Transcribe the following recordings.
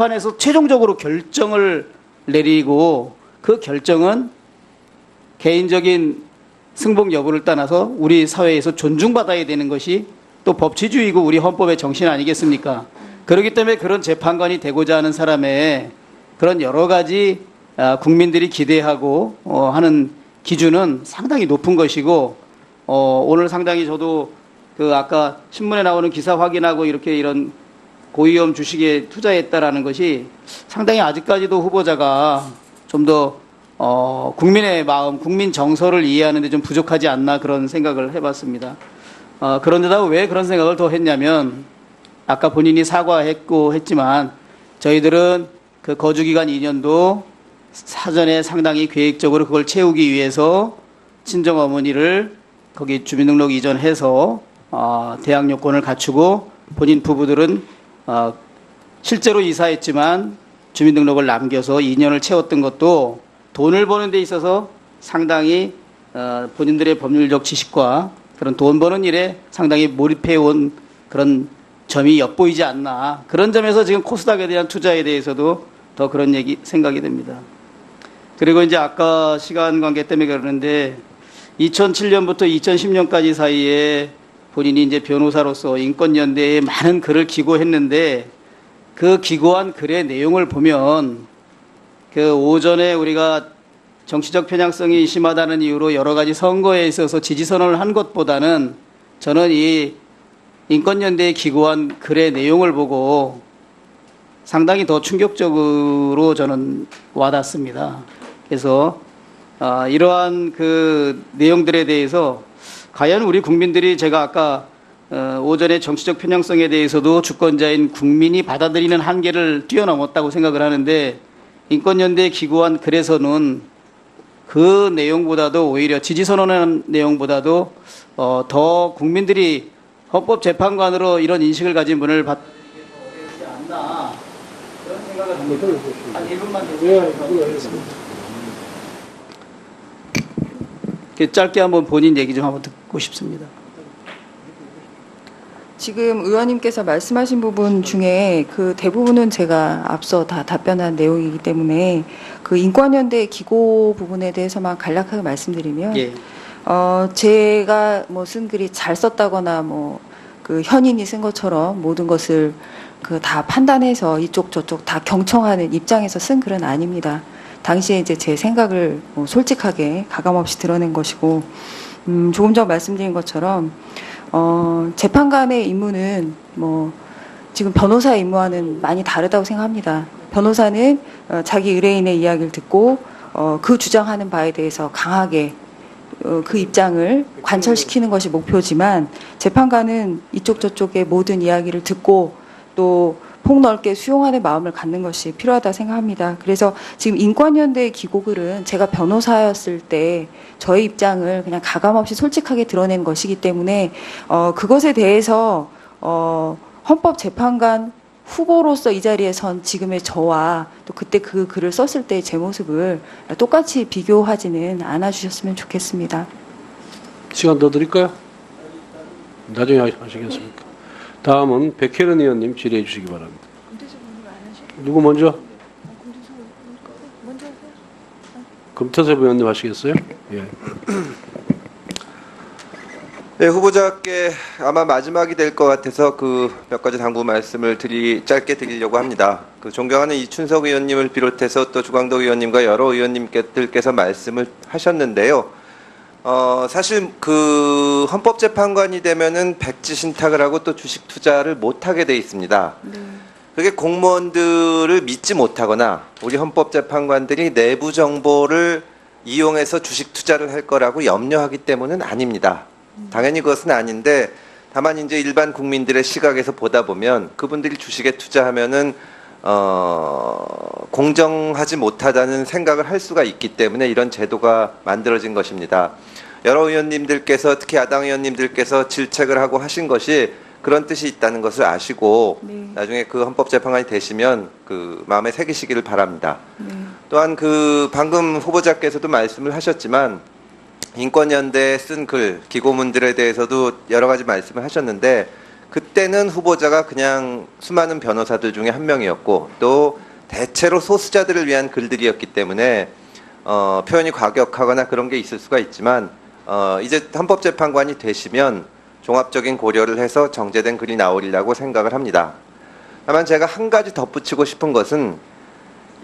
헌법재판에서 최종적으로 결정을 내리고 그 결정은 개인적인 승복 여부를 떠나서 우리 사회에서 존중받아야 되는 것이 또 법치주의고 우리 헌법의 정신 아니겠습니까? 그렇기 때문에 그런 재판관이 되고자 하는 사람의 그런 여러 가지 국민들이 기대하고 하는 기준은 상당히 높은 것이고 오늘 상당히 저도 그 아까 신문에 나오는 기사 확인하고 이렇게 이런 고위험 주식에 투자했다라는 것이 상당히 아직까지도 후보자가 좀 더 국민의 마음, 국민 정서를 이해하는 데 좀 부족하지 않나 그런 생각을 해봤습니다. 그런데다가 왜 그런 생각을 더 했냐면 아까 본인이 사과했고 했지만 저희들은 그 거주기간 2년도 사전에 상당히 계획적으로 그걸 채우기 위해서 친정어머니를 거기 주민등록 이전해서 대학 요건을 갖추고 본인 부부들은 실제로 이사했지만 주민등록을 남겨서 2년을 채웠던 것도 돈을 버는 데 있어서 상당히 본인들의 법률적 지식과 그런 돈 버는 일에 상당히 몰입해온 그런 점이 엿보이지 않나. 그런 점에서 지금 코스닥에 대한 투자에 대해서도 더 그런 생각이 됩니다. 그리고 이제 아까 시간 관계 때문에 그러는데 2007년부터 2010년까지 사이에 본인이 이제 변호사로서 인권연대에 많은 글을 기고했는데 그 기고한 글의 내용을 보면 그 오전에 우리가 정치적 편향성이 심하다는 이유로 여러 가지 선거에 있어서 지지선언을 한 것보다는 저는 이 인권연대에 기고한 글의 내용을 보고 상당히 더 충격적으로 저는 와닿습니다. 그래서 이러한 그 내용들에 대해서 과연 우리 국민들이 제가 아까 오전에 정치적 편향성에 대해서도 주권자인 국민이 받아들이는 한계를 뛰어넘었다고 생각을 하는데 인권연대에 기고한 글에서는 그 내용보다도 오히려 지지선언한 내용보다도 더 국민들이 헌법재판관으로 이런 인식을 가진 분을 받아들이기 어렵지 않나 그런 생각을 합니다. 한 1분만 더 하겠습니다. 짧게 한번 본인 얘기 좀 한번 듣고 싶습니다. 지금 의원님께서 말씀하신 부분 중에 그 대부분은 제가 앞서 다 답변한 내용이기 때문에 그 인권연대 기고 부분에 대해서만 간략하게 말씀드리면 예. 제가 뭐 쓴 글이 잘 썼다거나 뭐 그 현인이 쓴 것처럼 모든 것을 그 다 판단해서 이쪽 저쪽 다 경청하는 입장에서 쓴 글은 아닙니다. 당시에 이제 제 생각을 뭐 솔직하게 가감없이 드러낸 것이고 조금 전 말씀드린 것처럼 재판관의 임무는 뭐 지금 변호사의 임무와는 많이 다르다고 생각합니다. 변호사는 자기 의뢰인의 이야기를 듣고 그 주장하는 바에 대해서 강하게 그 입장을 관철시키는 것이 목표지만 재판관은 이쪽 저쪽의 모든 이야기를 듣고 또 폭넓게 수용하는 마음을 갖는 것이 필요하다 생각합니다. 그래서 지금 인권연대의 기고글은 제가 변호사였을 때 저의 입장을 그냥 가감없이 솔직하게 드러낸 것이기 때문에 그것에 대해서 헌법재판관 후보로서 이 자리에 선 지금의 저와 또 그때 그 글을 썼을 때의 제 모습을 똑같이 비교하지는 않아 주셨으면 좋겠습니다. 시간 더 드릴까요? 나중에 하시겠습니까? 다음은 백혜련 의원님 질의해 주시기 바랍니다. 누구 먼저? 금태섭 의원님 하시겠어요? 예. 네, 후보자께 아마 마지막이 될 것 같아서 그 몇 가지 당부 말씀을 짧게 드리려고 합니다. 그 존경하는 이춘석 의원님을 비롯해서 또 주광덕 의원님과 여러 의원님들께서 말씀을 하셨는데요. 사실 그 헌법재판관이 되면은 백지 신탁을 하고 또 주식 투자를 못하게 돼 있습니다. 네. 그게 공무원들을 믿지 못하거나 우리 헌법재판관들이 내부 정보를 이용해서 주식 투자를 할 거라고 염려하기 때문은 아닙니다. 당연히 그것은 아닌데 다만 이제 일반 국민들의 시각에서 보다 보면 그분들이 주식에 투자하면은 공정하지 못하다는 생각을 할 수가 있기 때문에 이런 제도가 만들어진 것입니다. 여러 의원님들께서 특히 야당 의원님들께서 질책을 하고 하신 것이 그런 뜻이 있다는 것을 아시고 네. 나중에 그 헌법재판관이 되시면 그 마음에 새기시기를 바랍니다. 네. 또한 그 방금 후보자께서도 말씀을 하셨지만 인권연대에 쓴 글, 기고문들에 대해서도 여러 가지 말씀을 하셨는데 그때는 후보자가 그냥 수많은 변호사들 중에 한 명이었고 또 대체로 소수자들을 위한 글들이었기 때문에 표현이 과격하거나 그런 게 있을 수가 있지만 이제 헌법재판관이 되시면 종합적인 고려를 해서 정제된 글이 나오리라고 생각을 합니다. 다만 제가 한 가지 덧붙이고 싶은 것은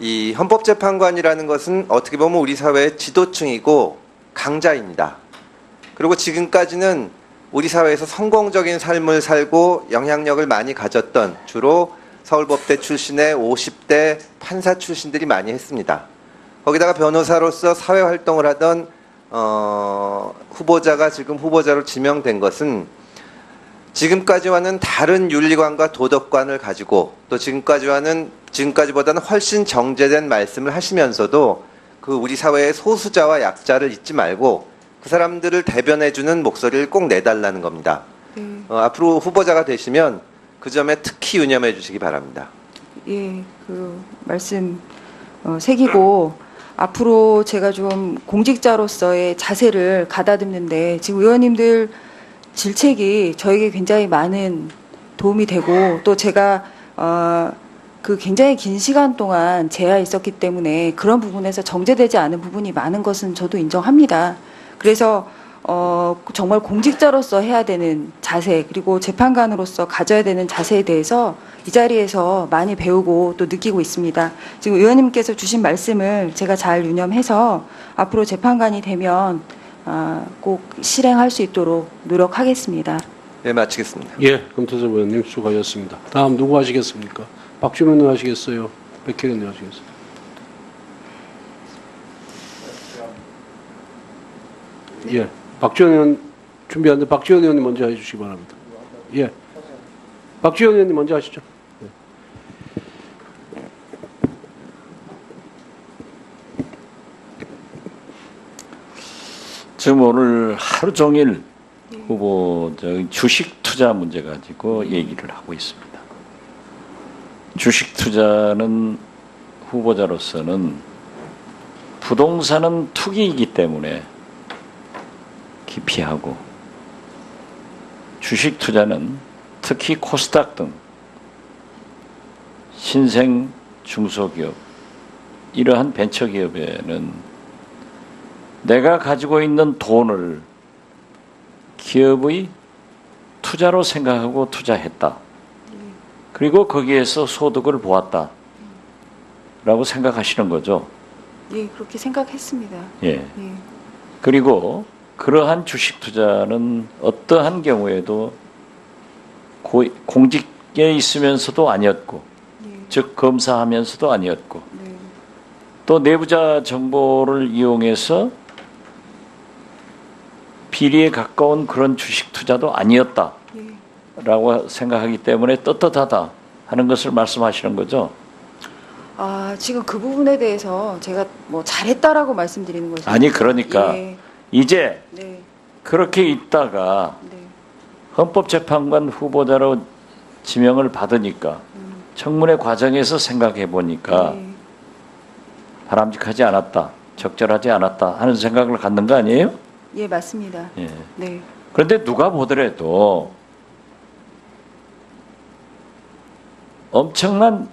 이 헌법재판관이라는 것은 어떻게 보면 우리 사회의 지도층이고 강자입니다. 그리고 지금까지는 우리 사회에서 성공적인 삶을 살고 영향력을 많이 가졌던 주로 서울법대 출신의 50대 판사 출신들이 많이 했습니다. 거기다가 변호사로서 사회활동을 하던 후보자가 지금 후보자로 지명된 것은 지금까지와는 다른 윤리관과 도덕관을 가지고 또 지금까지보다는 훨씬 정제된 말씀을 하시면서도 그 우리 사회의 소수자와 약자를 잊지 말고 그 사람들을 대변해주는 목소리를 꼭 내달라는 겁니다. 앞으로 후보자가 되시면 그 점에 특히 유념해 주시기 바랍니다. 예, 그 말씀 새기고 앞으로 제가 좀 공직자로서의 자세를 가다듬는데 지금 의원님들 질책이 저에게 굉장히 많은 도움이 되고 또 제가 그 굉장히 긴 시간 동안 재야 있었기 때문에 그런 부분에서 정제되지 않은 부분이 많은 것은 저도 인정합니다. 그래서 정말 공직자로서 해야 되는 자세 그리고 재판관으로서 가져야 되는 자세에 대해서 이 자리에서 많이 배우고 또 느끼고 있습니다. 지금 의원님께서 주신 말씀을 제가 잘 유념해서 앞으로 재판관이 되면 꼭 실행할 수 있도록 노력하겠습니다. 네, 마치겠습니다. 예, 금태섭 의원님 수고하셨습니다. 다음 누구 하시겠습니까? 박주민 의원 하시겠어요? 백혜련 의원 하시겠어요? 예, 박지원 의원 준비하는데 박지원 의원님 먼저 해주시기 바랍니다. 예, 박지원 의원님 먼저 하시죠. 지금 오늘 하루 종일 후보 주식 투자 문제 가지고 얘기를 하고 있습니다. 주식 투자는 후보자로서는 부동산은 투기이기 때문에 기피하고 주식 투자는 특히 코스닥 등 신생 중소기업 이러한 벤처기업에는 내가 가지고 있는 돈을 기업의 투자로 생각하고 투자했다. 그리고 거기에서 소득을 보았다. 라고 생각하시는 거죠. 예, 그렇게 생각했습니다. 예. 예. 그리고 그러한 주식 투자는 어떠한 경우에도 공직에 있으면서도 아니었고, 예. 즉 검사하면서도 아니었고, 네. 또 내부자 정보를 이용해서 비리에 가까운 그런 주식 투자도 아니었다라고 예. 생각하기 때문에 떳떳하다 하는 것을 말씀하시는 거죠. 지금 그 부분에 대해서 제가 뭐 잘했다라고 말씀드리는 것이 아니 그러니까 예. 이제 네. 그렇게 있다가 네. 헌법재판관 후보자로 지명을 받으니까 청문회 과정에서 생각해 보니까 네. 바람직하지 않았다, 적절하지 않았다 하는 생각을 갖는 거 아니에요? 예, 맞습니다. 예. 네. 그런데 누가 보더라도 엄청난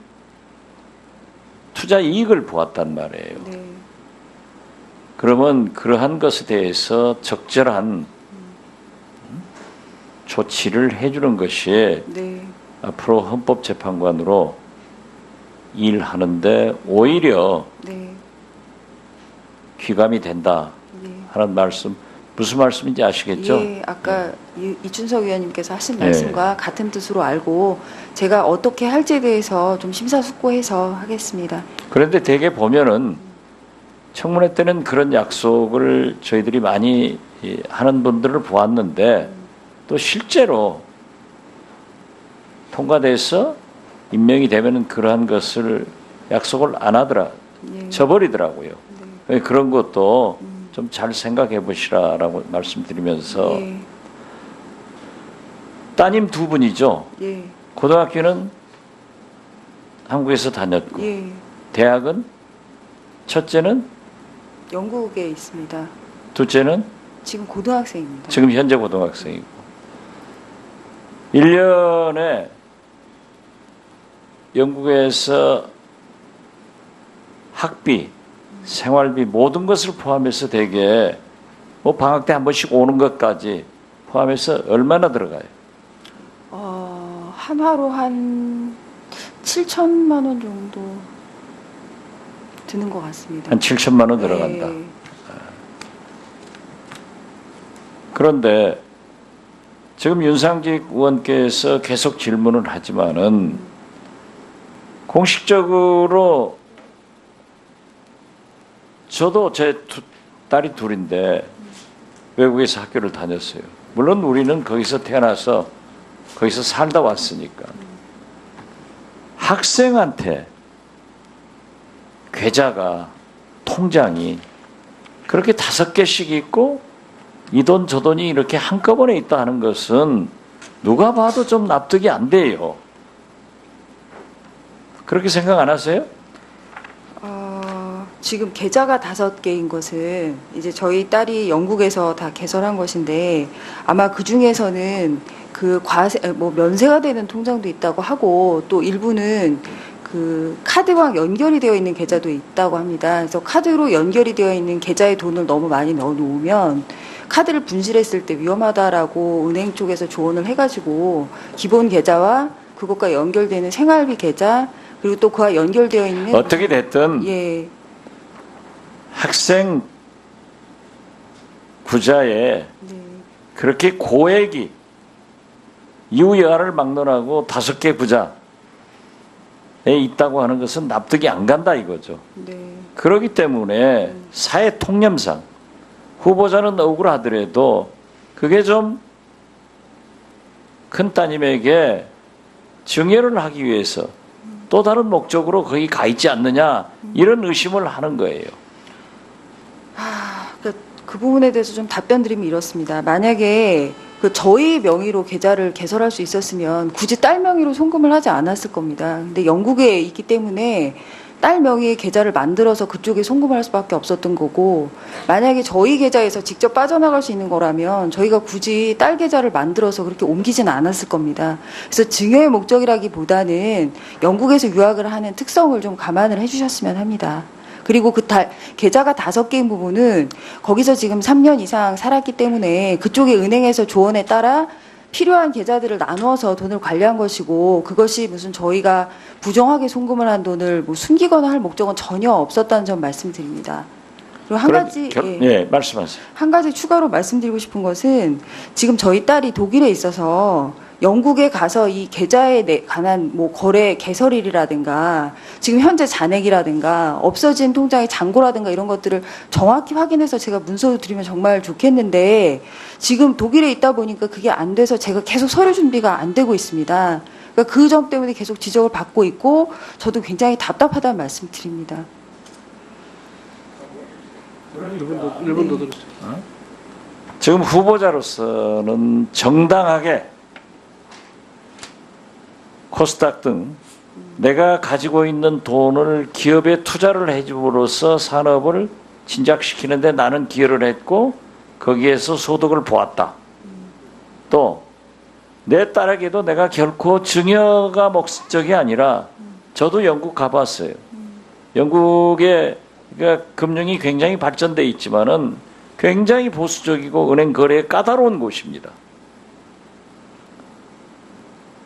투자 이익을 보았단 말이에요. 네. 그러면 그러한 것에 대해서 적절한 조치를 해주는 것이 네. 앞으로 헌법재판관으로 일하는데 오히려 네. 귀감이 된다 예. 하는 말씀, 무슨 말씀인지 아시겠죠? 예, 아까 이춘석 의원님께서 하신 예. 말씀과 같은 뜻으로 알고 제가 어떻게 할지에 대해서 좀 심사숙고해서 하겠습니다. 그런데 대개 보면은 청문회 때는 그런 약속을 저희들이 많이 하는 분들을 보았는데 또 실제로 통과돼서 임명이 되면은 그러한 것을 약속을 안 하더라, 예. 저버리더라고요. 네. 그런 것도 좀 잘 생각해 보시라라고 말씀드리면서 예. 따님 두 분이죠. 예. 고등학교는 한국에서 다녔고 예. 대학은 첫째는 영국에 있습니다. 둘째는 지금 고등학생입니다. 지금 현재 고등학생이고 1년에 영국에서 학비, 생활비 모든 것을 포함해서 대개 뭐 방학 때 한 번씩 오는 것까지 포함해서 얼마나 들어가요? 한화로 한 7천만 원 정도 드는 것 같습니다. 한 7천만 원 들어간다. 네. 그런데 지금 윤상직 의원께서 계속 질문을 하지만은 공식적으로 저도 제 딸이 둘인데 외국에서 학교를 다녔어요. 물론 우리는 거기서 태어나서 거기서 살다 왔으니까. 학생한테 계좌가 통장이 그렇게 5개씩 있고 이 돈 저 돈이 이렇게 한꺼번에 있다 하는 것은 누가 봐도 좀 납득이 안 돼요. 그렇게 생각 안 하세요? 지금 계좌가 5개인 것은 이제 저희 딸이 영국에서 다 개설한 것인데 아마 그 중에서는 그 면세가 되는 통장도 있다고 하고 또 일부는 그 카드와 연결이 되어 있는 계좌도 있다고 합니다. 그래서 카드로 연결이 되어 있는 계좌에 돈을 너무 많이 넣어 놓으면 카드를 분실했을 때 위험하다라고 은행 쪽에서 조언을 해가지고 기본 계좌와 그것과 연결되는 생활비 계좌 그리고 또 그와 연결되어 있는 어떻게 됐든 예. 학생 구자에 네. 그렇게 고액이 이유여하를 막론하고 5개 구자에 있다고 하는 것은 납득이 안 간다 이거죠. 네. 그렇기 때문에 사회 통념상 후보자는 억울하더라도 그게 좀 큰 따님에게 증여를 하기 위해서 또 다른 목적으로 거기 가 있지 않느냐 이런 의심을 하는 거예요. 그 부분에 대해서 좀 답변 드리면 이렇습니다. 만약에 그 저희 명의로 계좌를 개설할 수 있었으면 굳이 딸 명의로 송금을 하지 않았을 겁니다. 근데 영국에 있기 때문에 딸 명의의 계좌를 만들어서 그쪽에 송금을 할 수밖에 없었던 거고 만약에 저희 계좌에서 직접 빠져나갈 수 있는 거라면 저희가 굳이 딸 계좌를 만들어서 그렇게 옮기지는 않았을 겁니다. 그래서 증여의 목적이라기보다는 영국에서 유학을 하는 특성을 좀 감안을 해주셨으면 합니다. 그리고 계좌가 5개인 부분은 거기서 지금 3년 이상 살았기 때문에 그쪽의 은행에서 조언에 따라 필요한 계좌들을 나누어서 돈을 관리한 것이고 그것이 무슨 저희가 부정하게 송금을 한 돈을 뭐 숨기거나 할 목적은 전혀 없었다는 점 말씀드립니다. 그리고 한 가지 예, 말씀하세요. 한 가지 추가로 말씀드리고 싶은 것은 지금 저희 딸이 독일에 있어서 영국에 가서 이 계좌에 관한 뭐 거래 개설일이라든가 지금 현재 잔액이라든가 없어진 통장의 잔고라든가 이런 것들을 정확히 확인해서 제가 문서로 드리면 정말 좋겠는데 지금 독일에 있다 보니까 그게 안 돼서 제가 계속 서류 준비가 안 되고 있습니다. 그러니까 그 점 때문에 계속 지적을 받고 있고 저도 굉장히 답답하다는 말씀 드립니다. 1분 더 들었어요. 지금 후보자로서는 정당하게 코스닥 등 내가 가지고 있는 돈을 기업에 투자를 해줌으로써 산업을 진작시키는데 나는 기여를 했고 거기에서 소득을 보았다. 또 내 딸에게도 내가 결코 증여가 목적이 아니라 저도 영국 가봤어요. 영국의 그러니까 금융이 굉장히 발전돼 있지만은 굉장히 보수적이고 은행 거래에 까다로운 곳입니다.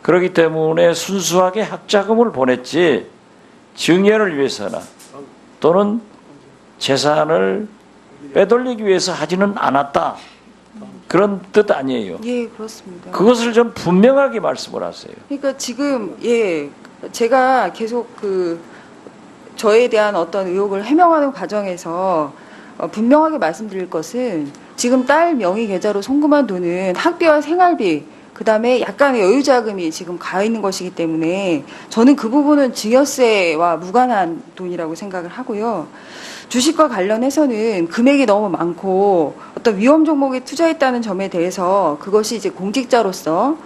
그렇기 때문에 순수하게 학자금을 보냈지 증여를 위해서나 또는 재산을 빼돌리기 위해서 하지는 않았다. 그런 뜻 아니에요. 예, 그렇습니다. 그것을 좀 분명하게 말씀을 하세요. 그러니까 지금 제가 계속 저에 대한 어떤 의혹을 해명하는 과정에서 분명하게 말씀드릴 것은 지금 딸 명의 계좌로 송금한 돈은 학비와 생활비 그다음에 약간의 여유자금이 지금 가 있는 것이기 때문에 저는 그 부분은 증여세와 무관한 돈이라고 생각을 하고요. 주식과 관련해서는 금액이 너무 많고 어떤 위험 종목에 투자했다는 점에 대해서 그것이 이제 공직자로서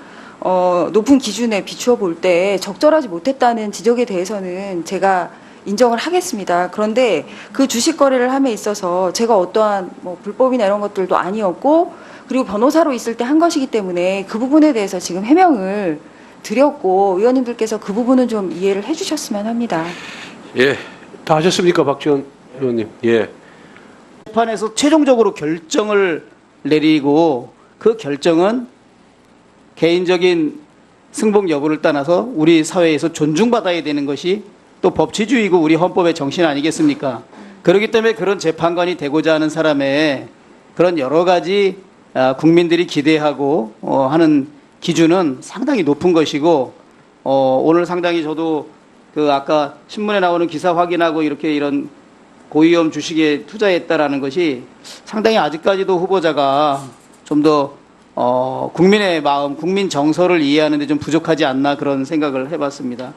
높은 기준에 비추어 볼 때 적절하지 못했다는 지적에 대해서는 제가 인정을 하겠습니다. 그런데 그 주식 거래를 함에 있어서 제가 어떠한 뭐 불법이나 이런 것들도 아니었고, 그리고 변호사로 있을 때 한 것이기 때문에 그 부분에 대해서 지금 해명을 드렸고, 의원님들께서 그 부분은 좀 이해를 해주셨으면 합니다. 예. 다 하셨습니까, 박지원 의원님? 예. 재판에서 최종적으로 결정을 내리고 그 결정은 개인적인 승복 여부를 떠나서 우리 사회에서 존중받아야 되는 것이 또 법치주의고 우리 헌법의 정신 아니겠습니까? 그렇기 때문에 그런 재판관이 되고자 하는 사람의 그런 여러 가지 국민들이 기대하고 하는 기준은 상당히 높은 것이고, 오늘 상당히 저도 그 아까 신문에 나오는 기사 확인하고 이렇게 이런 고위험 주식에 투자했다라는 것이 상당히 아직까지도 후보자가 좀 더 국민의 마음, 국민 정서를 이해하는 데 좀 부족하지 않나 그런 생각을 해봤습니다.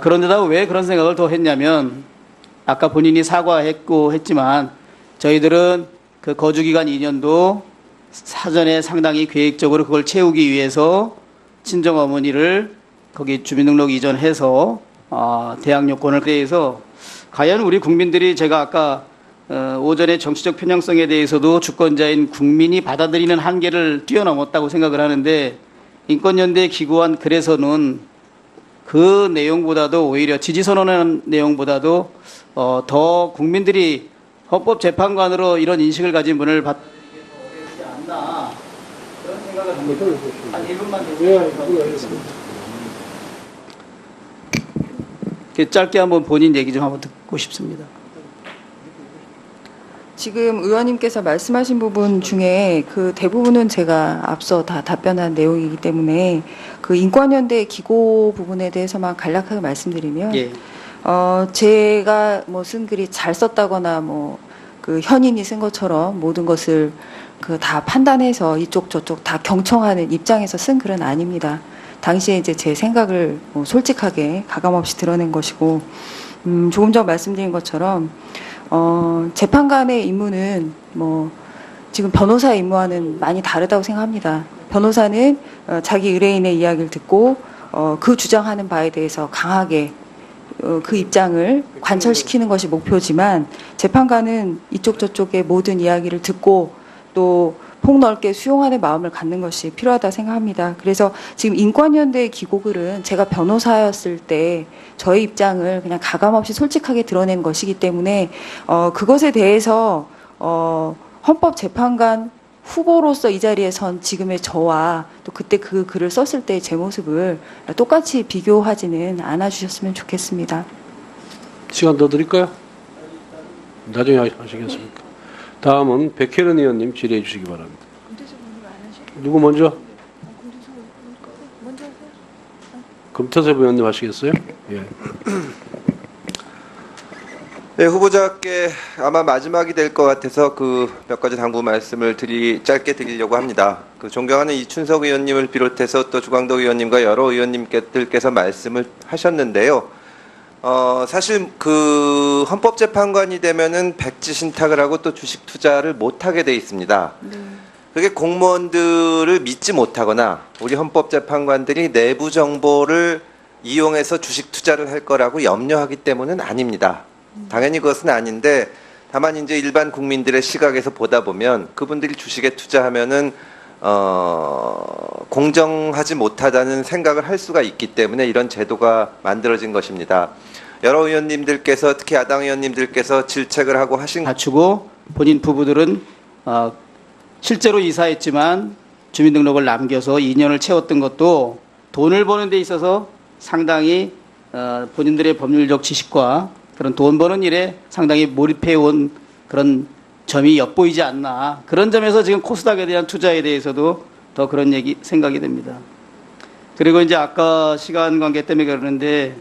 그런데다가 왜 그런 생각을 더 했냐면, 아까 본인이 사과했고 했지만 저희들은 그 거주기간 2년도 사전에 상당히 계획적으로 그걸 채우기 위해서 친정 어머니를 거기 주민등록 이전해서 대학 요건을 대해서 과연 우리 국민들이, 제가 아까 오전에 정치적 편향성에 대해서도 주권자인 국민이 받아들이는 한계를 뛰어넘었다고 생각을 하는데, 인권연대 기구안 글에서는 그 내용보다도 오히려 지지선언한 내용보다도 더 국민들이 헌법재판관으로 이런 인식을 가진 분을 받아들이기 어렵지 않나 그런 생각을 합니다. 한 1분만 드리겠습니다. 짧게 한번 본인 얘기 좀 한번 듣고 싶습니다. 지금 의원님께서 말씀하신 부분 중에 그 대부분은 제가 앞서 다 답변한 내용이기 때문에 그 인권연대 기고 부분에 대해서만 간략하게 말씀드리면, 예. 제가 뭐 쓴 글이 잘 썼다거나 뭐 그 현인이 쓴 것처럼 모든 것을 그 다 판단해서 이쪽 저쪽 다 경청하는 입장에서 쓴 글은 아닙니다. 당시에 이제 제 생각을 뭐 솔직하게 가감없이 드러낸 것이고, 조금 전 말씀드린 것처럼 재판관의 임무는 뭐 지금 변호사의 임무와는 많이 다르다고 생각합니다. 변호사는 자기 의뢰인의 이야기를 듣고 그 주장하는 바에 대해서 강하게 그 입장을 관철시키는 것이 목표지만, 재판관은 이쪽 저쪽의 모든 이야기를 듣고 또 폭넓게 수용하는 마음을 갖는 것이 필요하다 생각합니다. 그래서 지금 인권연대 기고글은 제가 변호사였을 때 저의 입장을 그냥 가감없이 솔직하게 드러낸 것이기 때문에 그것에 대해서 헌법재판관 후보로서 이 자리에 선 지금의 저와 또 그때 그 글을 썼을 때의 제 모습을 똑같이 비교하지는 않아 주셨으면 좋겠습니다. 시간 더 드릴까요? 나중에 하시겠습니까? 다음은 백혜련 의원님 질의해 주시기 바랍니다. 누구 먼저? 금태섭 의원님 하시겠어요? 예. 네, 후보자께 아마 마지막이 될 것 같아서 그 몇 가지 당부 말씀을 짧게 드리려고 합니다. 그 존경하는 이춘석 의원님을 비롯해서 또 주광덕 의원님과 여러 의원님들께서 말씀을 하셨는데요. 사실 그 헌법재판관이 되면은 백지 신탁을 하고 또 주식 투자를 못하게 돼 있습니다. 그게 공무원들을 믿지 못하거나 우리 헌법재판관들이 내부 정보를 이용해서 주식 투자를 할 거라고 염려하기 때문은 아닙니다. 당연히 그것은 아닌데, 다만 이제 일반 국민들의 시각에서 보다 보면 그분들이 주식에 투자하면은 공정하지 못하다는 생각을 할 수가 있기 때문에 이런 제도가 만들어진 것입니다. 여러 의원님들께서, 특히 야당 의원님들께서 질책을 하고 하신 갖추고 본인 부부들은 실제로 이사했지만 주민등록을 남겨서 2년을 채웠던 것도 돈을 버는 데 있어서 상당히 본인들의 법률적 지식과 그런 돈 버는 일에 상당히 몰입해 온 그런 점이 엿보이지 않나. 그런 점에서 지금 코스닥에 대한 투자에 대해서도 더 그런 생각이 됩니다. 그리고 이제 아까 시간 관계 때문에 그러는데,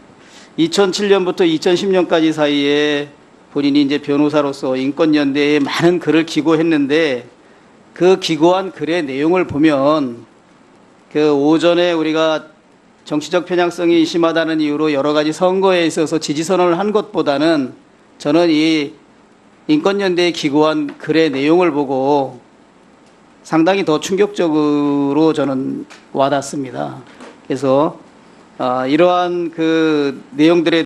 2007년부터 2010년까지 사이에 본인이 이제 변호사로서 인권연대에 많은 글을 기고했는데, 그 기고한 글의 내용을 보면 그 오전에 우리가 정치적 편향성이 심하다는 이유로 여러 가지 선거에 있어서 지지선언을 한 것보다는 저는 이 인권연대에 기고한 글의 내용을 보고 상당히 더 충격적으로 저는 와닿습니다. 그래서 이러한 그 내용들에